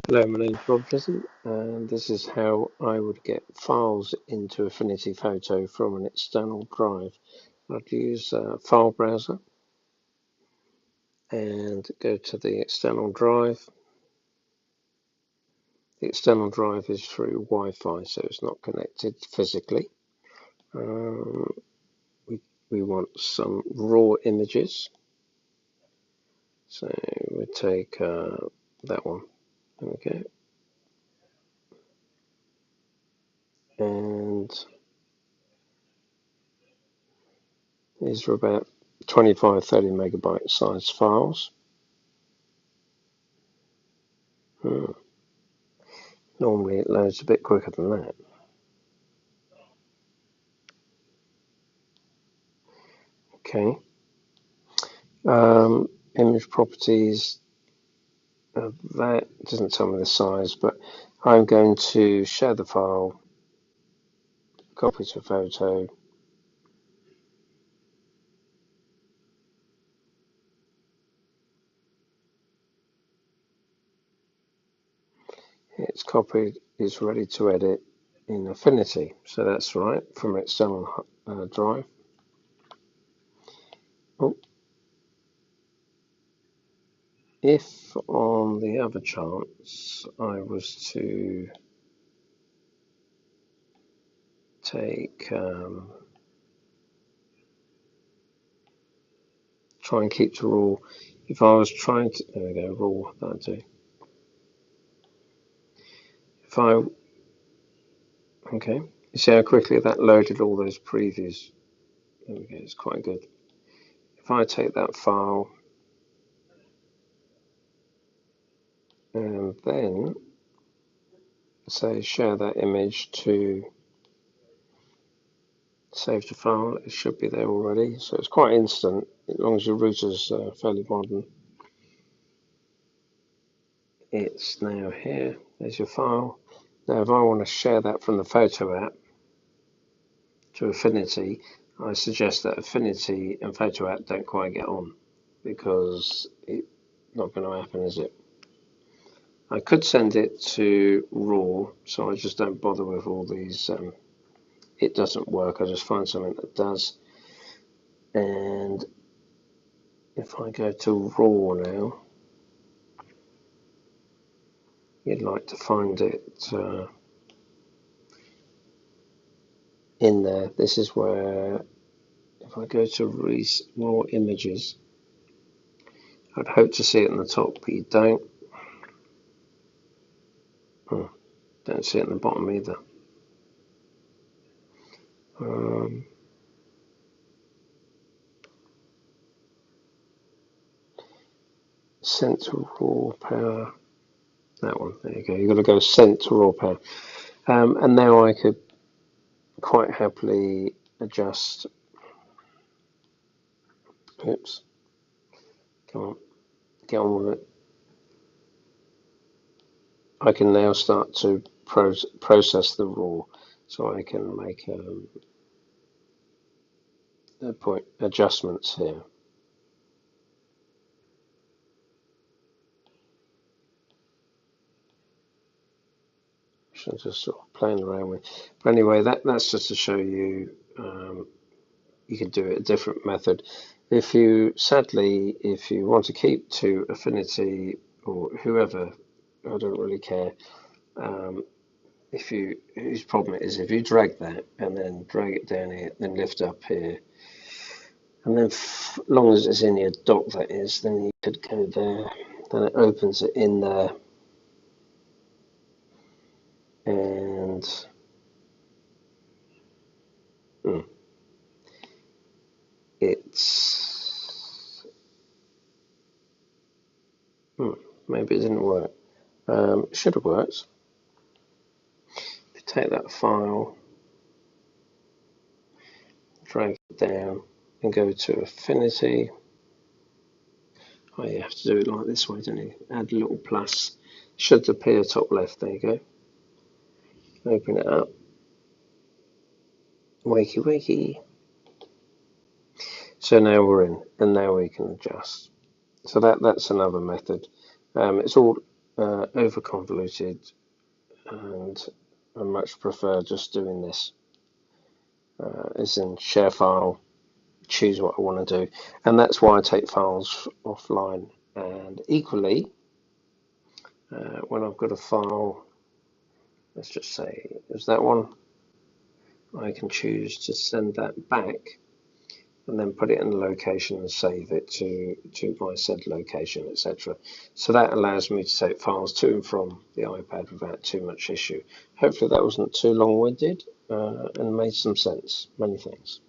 Hello, my name is Rob Pleasant, and this is how I would get files into Affinity Photo from an external drive. I'd use a file browser and go to the external drive. The external drive is through Wi-Fi, so it's not connected physically. Um, we want some raw images, so we take that one. There we go. And these are about 25-30 megabyte size files. Normally it loads a bit quicker than that. Okay. Image properties, that doesn't tell me the size, but I'm going to share the file, copy to photo, it's copied, it's ready to edit in Affinity, so that's right, from external drive. Oh, if on the other chance I was to take, try and keep to raw, if I was trying to, there we go, raw, that'll do. If I, okay, you see how quickly that loaded all those previews. There we go, it's quite good. If I take that file and then say share that image to save to file, it should be there already. So it's quite instant, as long as your router's fairly modern. It's now here, there's your file. Now if I want to share that from the photo app to Affinity, I suggest that Affinity and photo app don't quite get on, because it's not going to happen, is it? I could send it to RAW, so I just don't bother with all these. It doesn't work, I just find something that does. And if I go to RAW now, you'd like to find it in there. This is where, if I go to RAW images, I'd hope to see it in the top, but you don't. Don't see it in the bottom either. Sent to raw power. That one. There you go. You've got to go sent to raw power. And now I could quite happily adjust. Oops. Come on. Get on with it. I can now start to process the raw, so I can make point adjustments here. I'm just sort of playing around with. But anyway, that's just to show you you can do it a different method. If you want to keep to Affinity or whoever, I don't really care. Whose problem it is, if you drag that and then drag it down here, then lift up here, and then as long as it's in your dock, that is, then you could go there. Then it opens it in there, and it's maybe it didn't work. It should have worked. If you take that file, drag it down, and go to Affinity. Oh, you have to do it like this way, don't you? Add a little plus. Should appear top left. There you go. Open it up. Wakey wakey. So now we're in, and now we can adjust. So that's another method. It's all over convoluted, and I much prefer just doing this. As in share file, choose what I want to do, and that's why I take files offline. And equally, when I've got a file, let's just say there's that one, I can choose to send that back and then put it in the location and save it to my said location, etc. So that allows me to take files to and from the iPad without too much issue. Hopefully that wasn't too long-winded and made some sense. Many thanks.